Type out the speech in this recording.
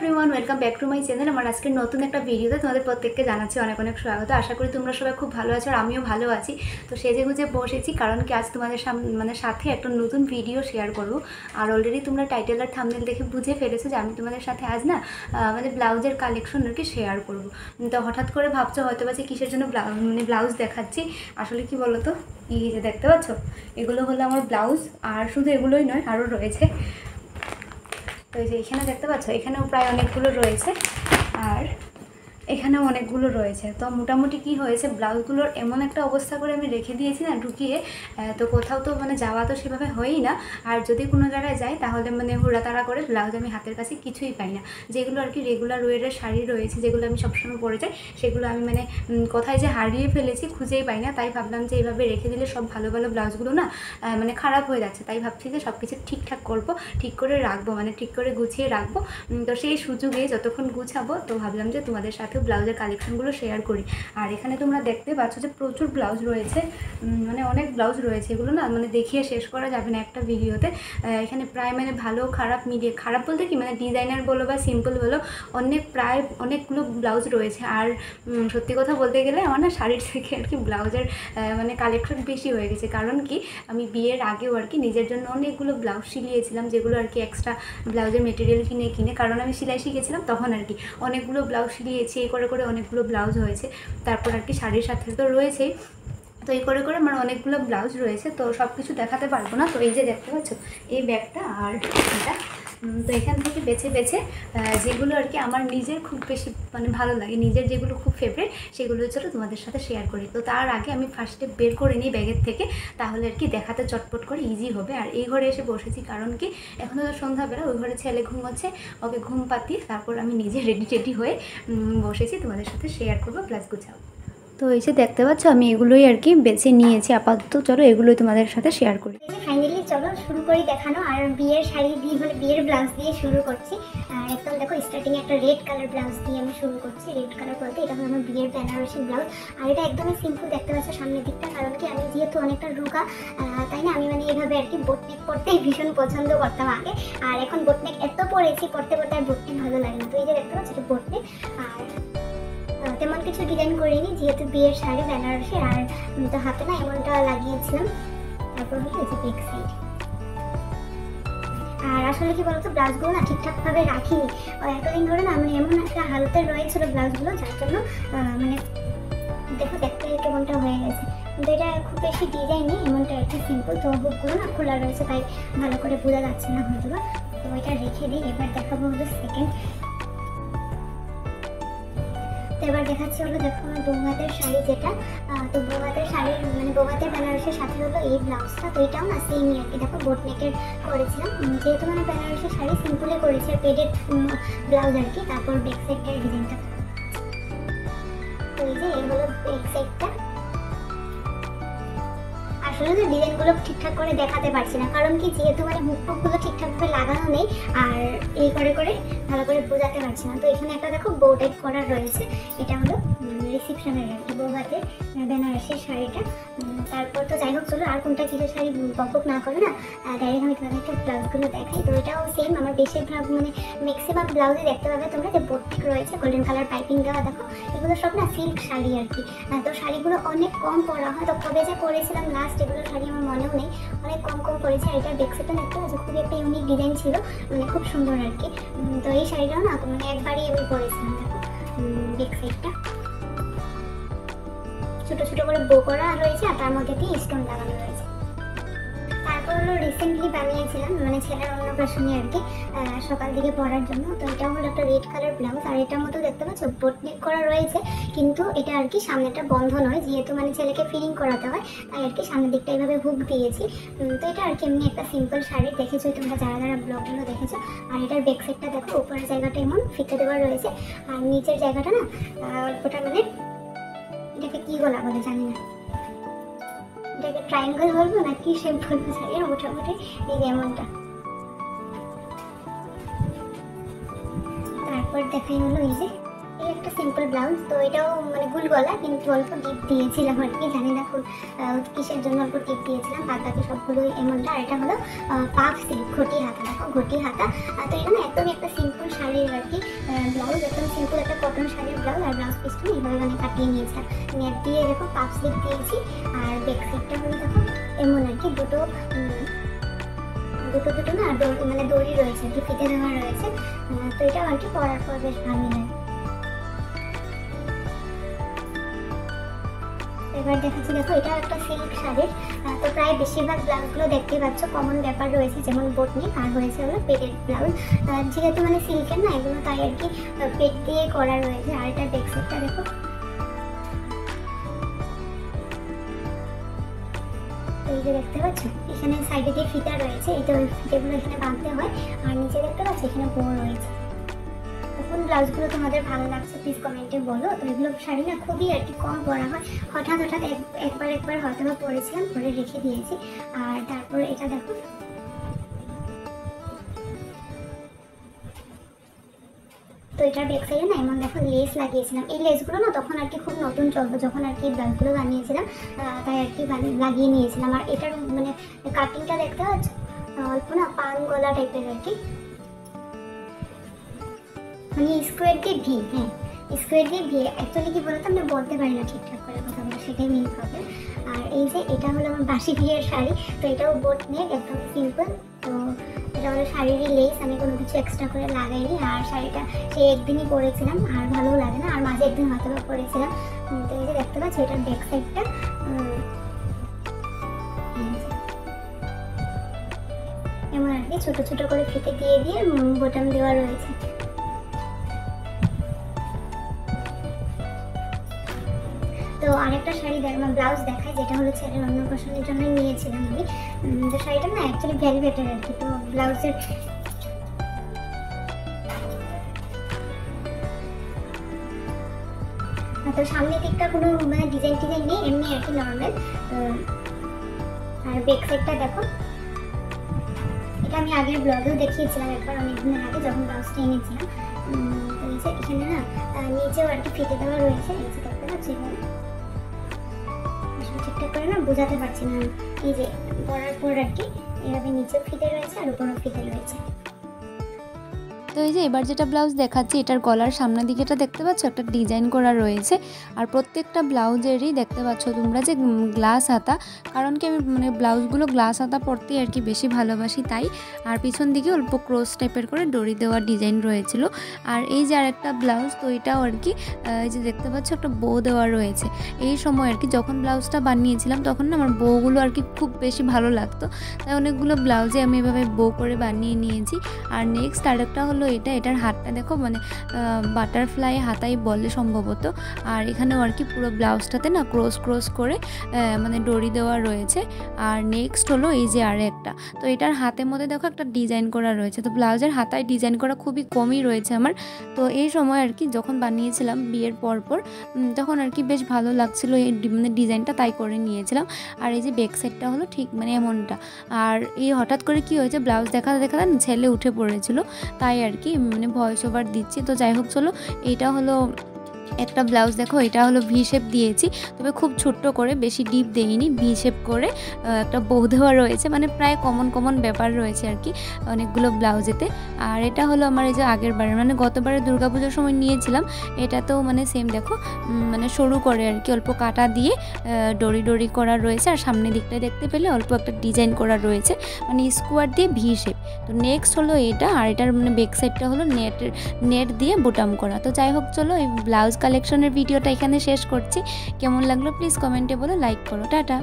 Everyone, welcome back to my channel. আমার আজকের নতুন একটা ভিডিওতে তোমাদের প্রত্যেককে জানাচ্ছি অনেক অনেক স্বাগত। আশা করি তোমরা সবাই খুব ভালো আছো আর আমিও ভালো আছি। তো সেজে গুজে বসেছি কারণ কি আজ তোমাদের সাথে একটা নতুন ভিডিও শেয়ার করবো। আর অলরেডি তোমরা টাইটেল আর থাম্বনেল দেখে বুঝে ফেলেছো যে আমি তোমাদের সাথে আজ না আমাদের ব্লাউজের কালেকশন আর কি শেয়ার করবো। তো হঠাৎ করে ভাবছো হয়তো বা যে কিসের জন্য ব্লাউজ দেখাচ্ছি। আসলে কি বলো তো, এই যে দেখতে পাচ্ছ এগুলো হলো আমার ব্লাউজ। আর শুধু এগুলোই নয়, আরও রয়েছে। তো এই যে এখানে দেখতে পাচ্ছ, এখানেও প্রায় অনেকগুলো রয়েছে আর এখানেও অনেকগুলো রয়েছে। তো মোটামুটি কি হয়েছে, ব্লাউজগুলোর এমন একটা অবস্থা করে আমি রেখে দিয়েছি না ঢুকিয়ে, তো কোথাও তো যাওয়া তো সেভাবে হয়ই না। আর যদি কোনো জায়গায় যাই তাহলে হুড়াতাড়া করে ব্লাউজ আমি হাতের কাছে কিছুই পাই না। যেগুলো আর কি রেগুলার ওয়েরের শাড়ি রয়েছে, যেগুলো আমি সবসময় পরে যাই, সেগুলো আমি কোথায় যে হারিয়ে ফেলেছি খুঁজেই পাই না। তাই ভাবলাম যে এইভাবে রেখে দিলে সব ভালো ভালো ব্লাউজগুলো না খারাপ হয়ে যাচ্ছে। তাই ভাবছি যে সব কিছু ঠিকঠাক করবো, ঠিক করে রাখবো, ঠিক করে গুছিয়ে রাখবো। তো সেই সুযোগে যতক্ষণ গুছাবো, তো ভাবলাম যে তোমাদের সাথে ব্লাউজের কালেকশনগুলো শেয়ার করি। আর এখানে তোমরা দেখতে পাচ্ছ যে প্রচুর ব্লাউজ রয়েছে, অনেক ব্লাউজ রয়েছে। এগুলো না দেখিয়ে শেষ করা যাবে না একটা ভিডিওতে। এখানে প্রায় ভালো খারাপ মিলিয়ে, খারাপ বলতে কি ডিজাইনার বলো বা সিম্পল বলো, প্রায় অনেকগুলো ব্লাউজ রয়েছে। আর সত্যি কথা বলতে গেলে আমার না শাড়ির থেকে আর কি ব্লাউজের কালেকশন বেশি হয়ে গেছে। কারণ কি আমি বিয়ের আগেও আর কি নিজের জন্য অনেকগুলো ব্লাউজ সিলিয়েছিলাম, যেগুলো আর কি এক্সট্রা ব্লাউজের মেটেরিয়াল কিনে কারণ আমি সেলাই শিখেছিলাম তখন আর কি অনেকগুলো ব্লাউজ সিলিয়েছি। এই করে করে অনেকগুলো ব্লাউজ হয়েছে। তারপর আর কি শাড়ির সাথে তো রয়েছেই। তো এই করে করে আমার অনেকগুলো ব্লাউজ রয়েছে। তো সব কিছু দেখাতে পারবো না। তো এই যে দেখতে পাচ্ছ এই ব্যাগটা আর এটা, তো এখান থেকে বেছে বেছে যেগুলো আর কি আমার নিজের খুব বেশি ভালো লাগে, নিজের যেগুলো খুব ফেভারিট, সেগুলো চলো তোমাদের সাথে শেয়ার করি। তো তার আগে আমি ফার্স্টে বের করে নিই ব্যাগের থেকে, তাহলে আর কি দেখাতে চটপট করে ইজি হবে। আর এই ঘরে এসে বসেছি কারণ কি এখনও তো সন্ধ্যাবেলা, ওই ঘরে ছেলে ঘুমোচ্ছে, ওকে ঘুম পাতিয়ে তারপর আমি নিজে রেডি হয়ে বসেছি, তোমাদের সাথে শেয়ার করবো প্লাস গুছাবো। তো এই যে দেখতে পাচ্ছ আমি এগুলোই আর কি বেছে নিয়েছি আপাতত। চলো এগুলোই তোমাদের সাথে শেয়ার করি। ফাইনালি চলো শুরু করি দেখানো। আর বিয়ের শাড়ি দিয়ে বিয়ের ব্লাউজ দিয়ে শুরু করছি। আর একদম দেখো স্টার্টিং একটা রেড কালার ব্লাউজ দিয়ে আমি শুরু করছি। রেড কালার বলতে এটা হলো আমার বিয়ের বেনারসি ব্লাউজ। আর এটা একদমই সিম্পল দেখতে পাচ্ছ সামনের দিকটা। কারণ কি আমি যেহেতু অনেকটা রোগা, তাই না, আমি এভাবে আর কি বোটনেক পরতেই ভীষণ পছন্দ করতাম আগে। আর এখন বোটনেক এত পরেছি, পরতে পরতে আর বোটনেক ভালো লাগে না। তো এই যে দেখতে পাচ্ছ এটা বোটনেক। আর তেমন কিছু ডিজাইন করিনি, যেহেতু বিয়ের শাড়ি বেনারসি। আর তো হাতে না এমনটা লাগিয়েছিলাম। তারপর হলো এই যে ব্যাক সাইড। আর আসলে কি বলতো, ব্লাউজগুলো না ঠিকঠাকভাবে রাখিনি। এতদিন ধরে না এমন একটা হালতে রয়েছিল ব্লাউজগুলো, যার জন্য দেখো দেখতে কেমনটা হয়ে গেছে। কিন্তু এটা খুব বেশি ডিজাইন নেই, এমনটা একটু সিম্পল। তো হুকগুলো না খোলা রয়েছে, তাই ভালো করে বোঝা যাচ্ছে না হয়তো বা। তো এটা রেখে দিই। এবার দেখাবো হলো সেকেন্ড। তো এবার দেখাচ্ছি হলো দেখো আমার বৌভাতের শাড়ি যেটা। তো বৌভাতের শাড়ির বৌভাতের বেনারসির সাথে হলো এই ব্লাউজটা। তো এটাও না সেমই আর কি, দেখো বোটনেকের করেছিলাম। যেহেতু বেনারসির শাড়ি সিম্পলে করেছি, আর পেডেড ব্লাউজ আর কি। তারপর ব্যাক সাইডটার ডিজাইনটা, তো এই যে এই হলো ব্যাক সাইডটা। আসলে তো ডিজাইনগুলো ঠিকঠাক করে দেখাতে পারছি না, কারণ কি যেহেতু হুকগুলো ঠিকঠাকভাবে লাগানো নেই। আর এই করে করে ভালো করে বোঝাতে পারছি না। তো এখানে একটা দেখো বউ টাইপ করা রয়েছে। এটা হলো রিসেপশনের আর কি বৌভাতের বেনারসির শাড়িটা। তারপর তো যাই হোক, চলো আর কোনটা কিসের শাড়ি বকবক না করে না, ডাইরেক্ট আমি তোমাদেরকে ব্লাউজগুলো দেখাই। তো এটাও সেম, আমার বেশিরভাগ ম্যাক্সিমাম ব্লাউজে দেখতে পাবে তোমরা যে বোটনেক রয়েছে, গোল্ডেন কালার পাইপিং দেওয়া। দেখো এগুলো সব না সিল্ক শাড়ি আর কি। তো শাড়িগুলো অনেক কম পরা হয়। তো কবে যে করেছিলাম লাস্ট এগুলো শাড়ি আমার মনেও নেই, অনেক কম করেছি। আর এটার ব্যাক সাইডটা দেখতে পাচ্ছি খুবই একটা ইউনিক ডিজাইন ছিল, খুব সুন্দর আর কি। তো এই শাড়িটাও না একবারই আমি পরেছিলাম। দেখো ব্যাক সাইডটা ছোট ছোট করে বো করা রয়েছে, আর তার মধ্যে দিয়ে স্টোন লাগানো রয়েছে। তারপর হলো রিসেন্টলি বানিয়েছিলাম ছেলের অন্নপ্রাশনে আর কি, সকাল দিকে পরার জন্য। তো এটা হলো একটা রেড কালার ব্লাউজ। আর এটার মতো দেখতে পাচ্ছ বোটনেক করা রয়েছে, কিন্তু এটা আর কি সামনেটা বন্ধ নয়, যেহেতু ছেলেকে ফিটিং করাতে হয়, তাই আর কি সামনের দিকটা এইভাবে হুক দিয়েছি। তো এটা আর কি এমনি একটা সিম্পল শাড়ি, দেখেছো তোমরা যারা যারা ব্লগগুলো দেখেছো। আর এটার ব্যাক সাইডটা দেখো, উপরের জায়গাটা এমন ফিতে দেওয়া রয়েছে, আর নিচের জায়গাটা না ওটা এটাকে কি গলা বলে জানি না, এটাকে ট্রায়াঙ্গেল বলবো না কি শেপ বলবো জানি না, মোটামুটি এই যেমনটা। তারপর দেখাই হলো এই যে এই একটা সিম্পল ব্লাউজ, তো এটাও মানে গুল গলা, কিন্তু অল্প ডিপ দিয়েছিলাম আর কি, জানি না কিসের জন্য অল্প ডিপ দিয়েছিলাম, বাদ বাকি সবগুলো এমনটা। আর এটা হলো পাফ সিল্ক ঘটি হাতা, দেখো ঘটি হাতা। তো এটা না একদমই একটা সিম্পল শাড়ির আর কি ব্লাউজ, একদম সিম্পল একটা কটন শাড়ির ব্লাউজ। আর ব্লাউজ পিসটা এইভাবে মানে কাটিয়ে নিয়েছিলাম, নেট দিয়ে দেখো পাফ সিল্ক দিয়েছি। আর ব্যাক সাইডটা হলো দেখো এমন আর কি, দুটো না মানে দড়ি রয়েছে আর কি, ফিতে দেওয়া রয়েছে। তো এটা আর কি পরার পর বেশ ভালো লাগে। এবার দেখাচ্ছি, দেখো এটা একটা সিল্ক শাড়ির। তো প্রায় বেশিরভাগ ব্লাউজগুলো দেখতে পাচ্ছ কমন ব্যাপার রয়েছে, যেমন বোটনি আর হয়েছে হলো পেটের ব্লাউজ। যেহেতু মানে সিল্কের না এগুলো, তাই আর কি পেট দিয়ে করা রয়েছে। আর এটা ব্যাক সাইডটা দেখো, এই যে দেখতে পাচ্ছ এখানে সাইডে দিয়ে ফিতা রয়েছে, এই তো ফিতেগুলো এখানে বাঁধতে হয়। আর নিচে দেখতে পাচ্ছ এখানে বো রয়েছে। কোন ব্লাউজগুলো তোমাদের ভালো লাগছে প্লিজ কমেন্টে বলো। তো এগুলো শাড়ি না খুবই আর কি কম পরা হয়, হঠাৎ একবার হয়তো বা পরেছিলাম, পরে রেখে দিয়েছি। আর তারপর এটা দেখো, তো এটার ব্যাক সাইডে না এমন দেখো লেস লাগিয়েছিলাম। এই লেসগুলো না তখন আর কি খুব নতুন চলতো, যখন আর কি ব্লাউজগুলো বানিয়েছিলাম, তাই আর কি লাগিয়ে নিয়েছিলাম। আর এটার মানে কাটিংটা দেখতে পাচ্ছ অল্প না পান গলা টাইপের আর কি, মানে স্কোয়ার দিয়ে ভি, হ্যাঁ স্কোয়ার দিয়ে ভি। অ্যাকচুয়ালি কি বলতো আমরা বলতে পারি না ঠিকঠাক করে কথা বলে, সেটাই মেন প্রবলেম। আর এই যে এটা হলো আমার বাসি বিয়ের শাড়ি, তো এটাও বোট নেক, একদম সিম্পল। তো এটা হলো শাড়িরই লেস, আমি কোনো কিছু এক্সট্রা করে লাগাইনি। আর শাড়িটা সেই একদিনই পরেছিলাম, আর ভালোও লাগে না। আর মাঝে একদিন হয়তো পরেছিলাম। তো এই যে দেখতে পাচ্ছি এটার ব্যাক সাইডটা এমন আর কি ছোটো ছোটো করে ফিতে দিয়ে বোতাম দেওয়া রয়েছে। তো আরেকটা শাড়ি ব্লাউজ দেখায়, যেটা হলো ছেলের অন্নপ্রাশনের জন্য নিয়েছিলাম আমি। তো শাড়িটা না অ্যাকচুয়ালি ভেলভেটের আর কি। তো ব্লাউজের তো সামনের দিকটা কোনো মানে ডিজাইন নেই, এমনি আর কি নর্মাল। আর ব্যাক সাইডটা দেখো, এটা আমি আগের ব্লগেও দেখিয়েছিলাম একবার, অনেকদিন আগে যখন ব্লাউজটা এনেছিলাম। তো এই যে এখানে না নিচেও আর কি ফিতে দেওয়া রয়েছে, এই যে দেখতে পাচ্ছি এখানে ঠিকঠাক করে না বোঝাতে পারছি না। এই যে পরার পর আর কি এভাবে নিচেও ফিতে রয়েছে আর উপরেও ফিতে রয়েছে। তো এই যে এবার যেটা ব্লাউজ দেখাচ্ছি, এটার গলার সামনের দিকেটা দেখতে পাচ্ছ একটা ডিজাইন করা রয়েছে। আর প্রত্যেকটা ব্লাউজেরই দেখতে পাচ্ছ তোমরা যে গ্লাস হাতা, কারণ কি আমি মানে ব্লাউজগুলো গ্লাস হাতা পরতেই আর কি বেশি ভালোবাসি তাই। আর পিছন দিকে অল্প ক্রস টাইপের করে দড়ি দেওয়া ডিজাইন রয়েছিল। আর এই যে আরেকটা ব্লাউজ, তো এটাও আর কি এই যে দেখতে পাচ্ছ একটা বো দেওয়া রয়েছে। এই সময় আর কি যখন ব্লাউজটা বানিয়েছিলাম তখন না আমার বউগুলো আর কি খুব বেশি ভালো লাগতো, তাই অনেকগুলো ব্লাউজে আমি এভাবে বো করে বানিয়ে নিয়েছি। আর নেক্সট আরেকটা হলো এটার হাতটা দেখো, মানে বাটারফ্লাই হাতাই বলে সম্ভবত। আর এখানেও আর কি পুরো ব্লাউজটাতে না ক্রস করে মানে দড়ি দেওয়া রয়েছে। আর নেক্সট হলো এই যে আরেকটা, তো এটার হাতের মধ্যে দেখো একটা ডিজাইন করা রয়েছে। তো ব্লাউজের হাতায় ডিজাইন করা খুবই কমই রয়েছে আমার। তো এই সময় আর কি যখন বানিয়েছিলাম বিয়ের পর তখন আর কি বেশ ভালো লাগছিল এই মানে ডিজাইনটা, তাই করে নিয়েছিলাম। আর এই যে ব্যাক সাইডটা হলো ঠিক মানে এমনটা। আর এই হঠাৎ করে কি হয়েছে, ব্লাউজ দেখাতে ছেলে উঠে পড়েছিল, তাই আর কি মানে ভয়েস ওভার দিচ্ছি। তো যাই হোক চলো, এইটা হলো একটা ব্লাউজ দেখো, এটা হলো ভি শেপ দিয়েছি, তবে খুব ছোট্ট করে, বেশি ডিপ দেইনি, ভি শেপ করে একটা বউ দেওয়া রয়েছে, মানে প্রায় কমন ব্যাপার রয়েছে আর কি অনেকগুলো ব্লাউজেতে। আর এটা হলো আমার এই যে আগের বারের মানে গতবারে দুর্গাপুজোর সময় নিয়েছিলাম, এটাতেও মানে সেম দেখো মানে সরু করে আর কি অল্প কাটা দিয়ে ডরি করা রয়েছে। আর সামনের দিকটায় দেখতে পেলে অল্প একটা ডিজাইন করা রয়েছে, মানে স্কোয়ার দিয়ে ভি শেপ। তো নেক্সট হলো এটা, আর এটার মানে ব্যাক সাইডটা হলো নেট দিয়ে বোতাম করা। তো যাই হোক চলো, এই ব্লাউজ কালেকশনের ভিডিওটা এখানে শেষ করছি। কেমন লাগলো প্লিজ কমেন্টে বলো, লাইক করো, টাটা।